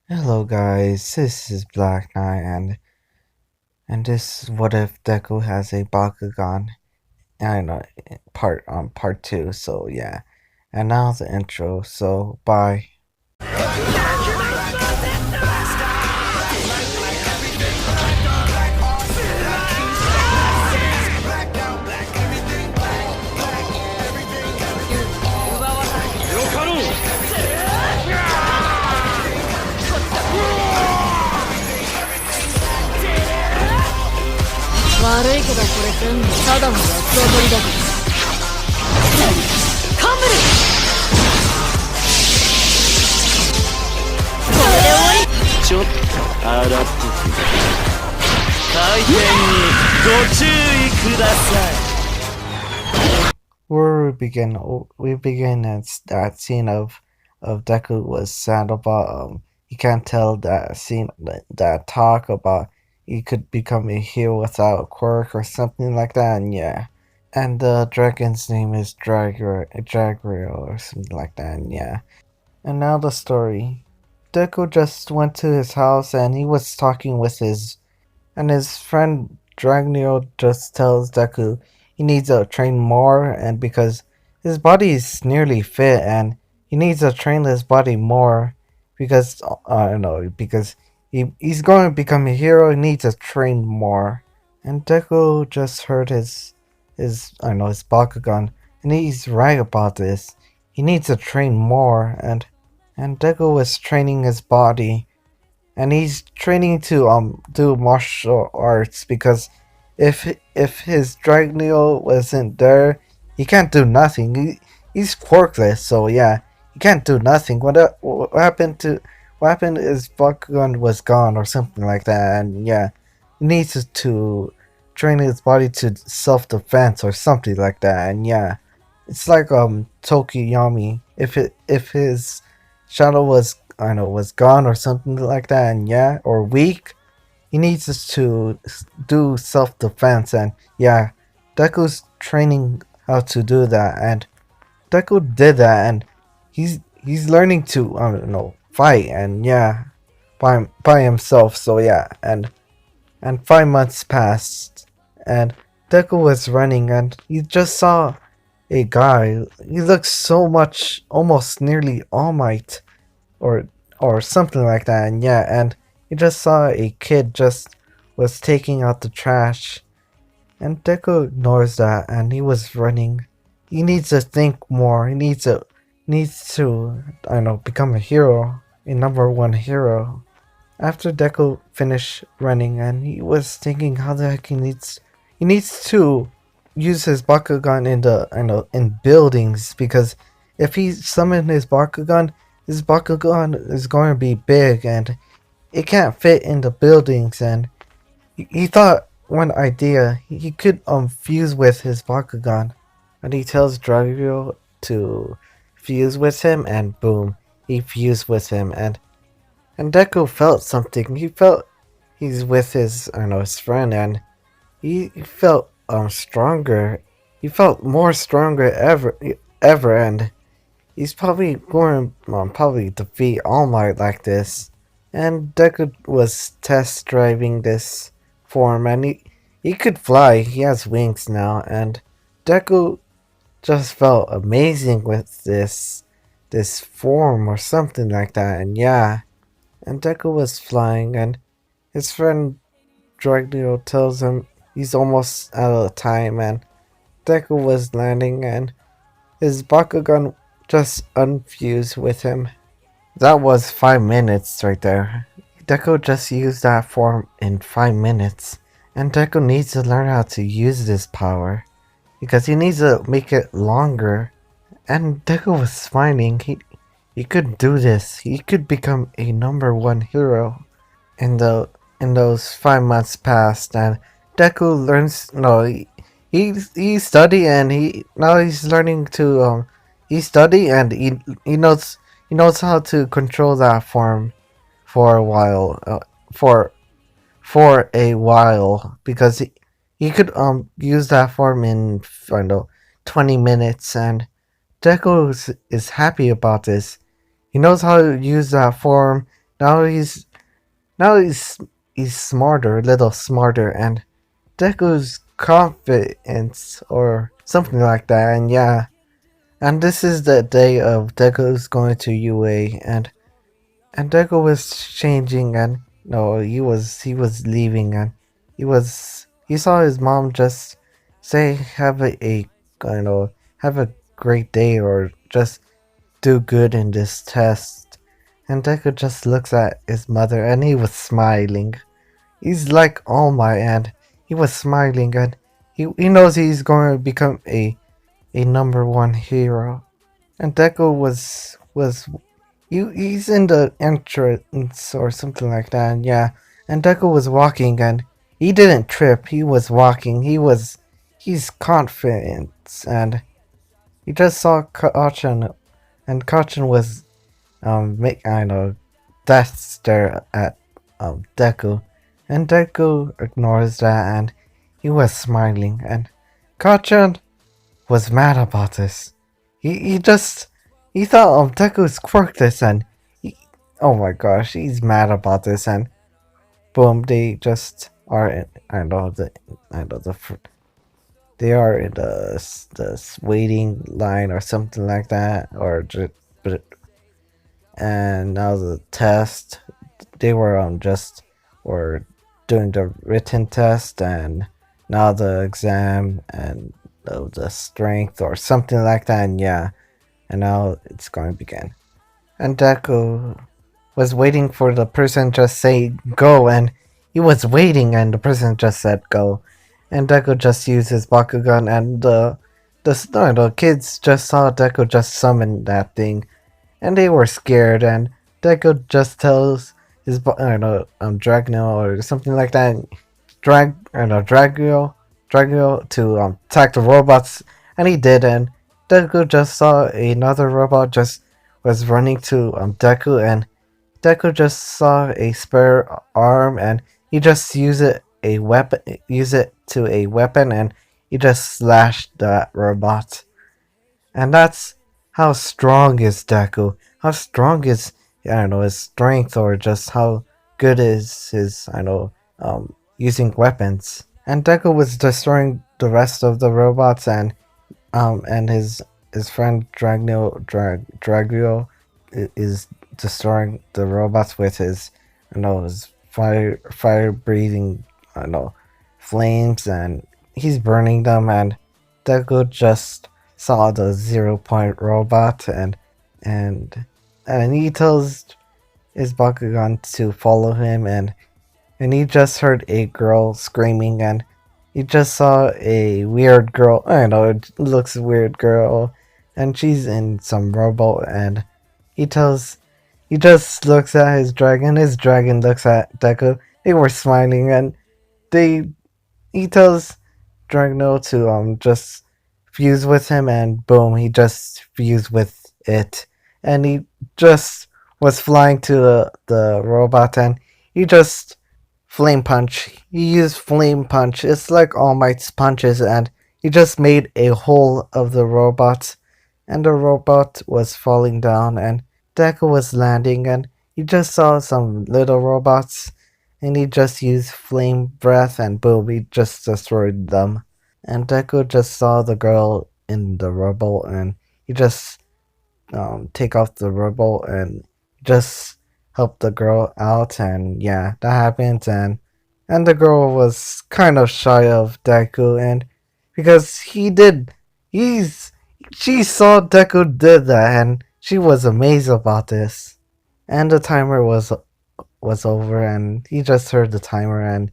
Hello guys, this is Black Knight and this is what if Deku has a bakugan. I know part two, so yeah. And now the intro, so bye. よかろう。悪いけどこれ全部ただの安踊りだぞ。カンブルこれで終わり。ちょっと洗ってくれ。回転にご注意ください。Where we begin at that scene of Deku was sad about you can't tell that scene that talk about he could become a hero without a quirk or something like that, and yeah. And the dragon's name is Dragrio or something like that, and yeah. And now the story. Deku just went to his house and he was talking with his friend Dragneo just tells Deku he needs to train more and because his body is nearly fit and he needs to train his body more because I don't know because he's going to become a hero. He needs to train more. And Deku just heard his I don't know his Bakugan and he's right about this. He needs to train more and Deku was training his body and he's training to do martial arts because if his Dragneo wasn't there, he can't do nothing. He's quirkless, so yeah, he can't do nothing. What happened to what happened is Bakugan was gone or something like that, and yeah, he needs to train his body to self defense or something like that, and yeah, it's like Tokiyami. If his shadow was I know was gone or something like that, and yeah, or weak, he needs us to do self defense, and yeah, Deku's training how to do that, and Deku did that, and he's learning to I don't know fight, and yeah, by himself. So yeah, and 5 months passed, and Deku was running, and he just saw a guy. He looks so much, almost nearly All Might, or or something like that. And yeah, and he just saw a kid just was taking out the trash, and Deku ignores that, and he was running. He needs to think more. He needs to I don't know become a hero, a number one hero. After Deku finished running, and he was thinking how the heck he needs to use his Bakugan in the I know in buildings because if he summoned his Bakugan is going to be big and it can't fit in the buildings. And he thought one idea he could fuse with his Bakugan, and he tells Dragio to fuse with him, and boom, he fused with him, and Deku felt something. He felt he's with his I don't know his friend, and he felt stronger. He felt more stronger ever, and he's probably going probably defeat All Might like this. And Deku was test driving this form, and he could fly. He has wings now, and Deku just felt amazing with this form or something like that. And yeah, and Deku was flying, and his friend Dragneo tells him he's almost out of time, and Deku was landing, and his Bakugan just unfused with him. That was 5 minutes right there. Deku just used that form in 5 minutes, and Deku needs to learn how to use this power because he needs to make it longer. And Deku was smiling. He could do this. He could become a number one hero. In the in those 5 months passed, and Deku learns. No, he study and he's learning to he study and he knows how to control that form for a while for a while because he could use that form in I don't know 20 minutes, and Deku is happy about this. He knows how to use that form. Now now he's smarter, a little smarter, and Deku's confidence or something like that. And yeah, and this is the day of Deku's going to UA, and Deku was changing, and no, he was leaving, and he saw his mom just say a you know have a great day or just do good in this test. And Deku just looks at his mother and he was smiling. He's like All Might and he was smiling and he knows he's going to become a number one hero. And Deku was he's in the entrance or something like that, and yeah. And Deku was walking and he didn't trip, he was walking, he's confident and he just saw Kachan and Kachan was make I know death stare at Deku, and Deku ignores that, and he was smiling, and Kachan was mad about this. He just he thought Deku's quirked this, and he, oh my gosh, he's mad about this, and boom, they just are in, I know they are in the waiting line or something like that, or just but and now the test they were just were doing the written test and now the exam and the strength or something like that, and yeah, and now it's going to begin. And Deku was waiting for the person just say go, and he was waiting and the person just said go, and Deku just used his bakugan, and the kids just saw Deku just summon that thing, and they were scared. And Deku just tells his I don't know Dragno or something like that, Dragio to attack the robots, and he did. And Deku just saw another robot just was running to Deku, and Deku just saw a spare arm, and he just use it to a weapon, and he just slashed that robot. And that's how strong is Deku. How strong is I don't know his strength or just how good is his I know using weapons. And Deku was destroying the rest of the robots, and his friend Dragio is destroying the robots with his his fire breathing flames, and he's burning them. And Deku just saw the 0 point robot, and and he tells his Bakugan to follow him, and he just heard a girl screaming, and he just saw a weird girl. I don't know, it looks weird girl, and she's in some rubble, and he tells he just looks at his dragon. His dragon looks at Deku. They were smiling, and they he tells Dragno to just fuse with him, and boom, he just fused with it, and he just was flying to the robot, and he just flame punch. He used flame punch. It's like All Might's punches, and he just made a hole of the robot, and the robot was falling down, and Deku was landing, and he just saw some little robots, and he just used flame breath, and boom, he just destroyed them. And Deku just saw the girl in the rubble, and he just take off the rubble and just help the girl out. And yeah, that happens. And the girl was kind of shy of Deku, and because he's she saw Deku did that, and she was amazed about this. And the timer was over, and he just heard the timer, and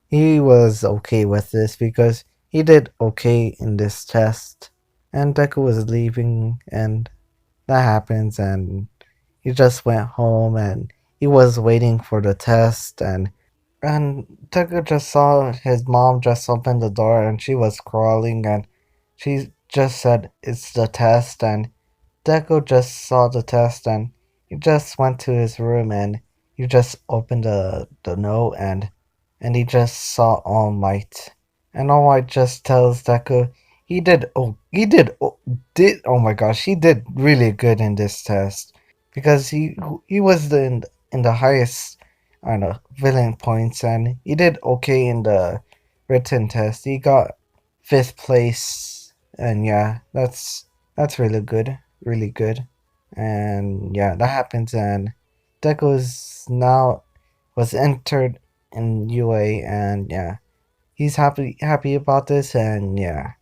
he was okay with this because he did okay in this test. And Deku was leaving, and that happens, and he just went home, and he was waiting for the test, and Deku just saw his mom just open the door, and she was crawling, and she just said it's the test, and Deku just saw the test, and he just went to his room, and he just opened the note, and he just saw All Might, and All Might just tells Deku he did oh my gosh, he did really good in this test because he was in the highest, I don't know, villain points, and he did okay in the written test. He got fifth place, and yeah, that's really good, and yeah, that happens, and Deku is now was entered in UA, and yeah, he's happy about this, and yeah,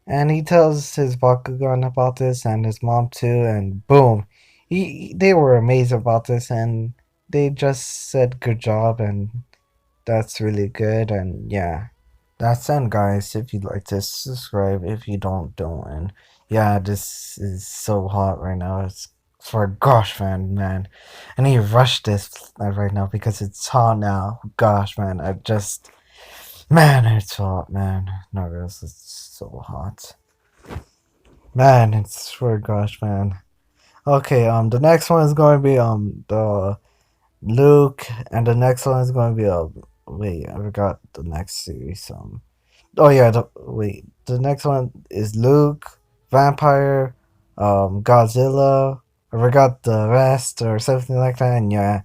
and he tells his bakugan about this and his mom too, and boom, they were amazed about this, and they just said good job, and that's really good, and yeah. That's it, guys. If you'd like to subscribe, if you don't, and yeah, this is so hot right now. It's for gosh, man. I need to rush this right now because it's hot now. Gosh, man, man, it's hot, man. No, this is so hot, man. It's for gosh, man. Okay, the next one is going to be the Luke, and the next one is going to be wait, I forgot the next series. Oh yeah, the next one is Luke, Vampire, Godzilla. I forgot the rest or something like that.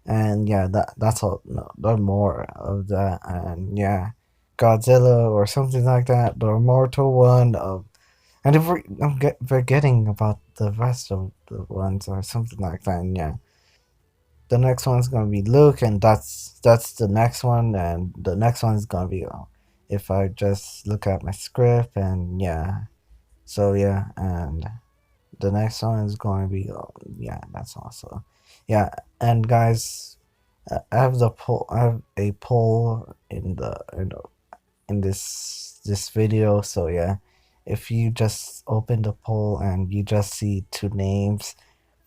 And yeah, that's all. No more of that. And yeah, Godzilla or something like that. The immortal one. And if I'm forgetting about the rest of the ones or something like that. And yeah, the next one's gonna be Luke, and that's the next one, and the next one's gonna be if I just look at my script, and yeah, so yeah, and the next one is going to be yeah, that's also yeah, and guys, I have the poll. I have a poll in this video. So yeah, if you just open the poll and you just see two names,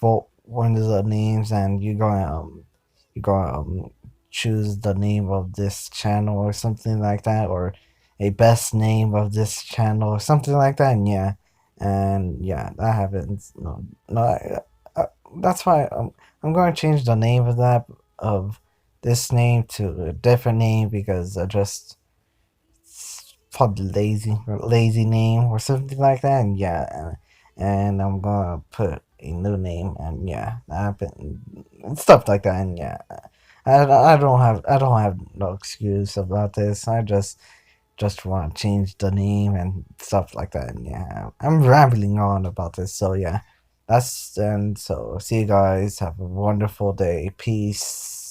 vote one of the names, and you gonna choose the name of this channel or something like that, or a best name of this channel or something like that. And yeah, that happens. No, that's why I'm going to change the name of that of this name to a different name because I just probably lazy name or something like that. And yeah, and I'm gonna put a new name, and yeah, that happened, and stuff like that. And yeah, I don't have no excuse about this. I just want to change the name and stuff like that. And yeah, I'm rambling on about this. So yeah, that's and so see you guys. Have a wonderful day. Peace.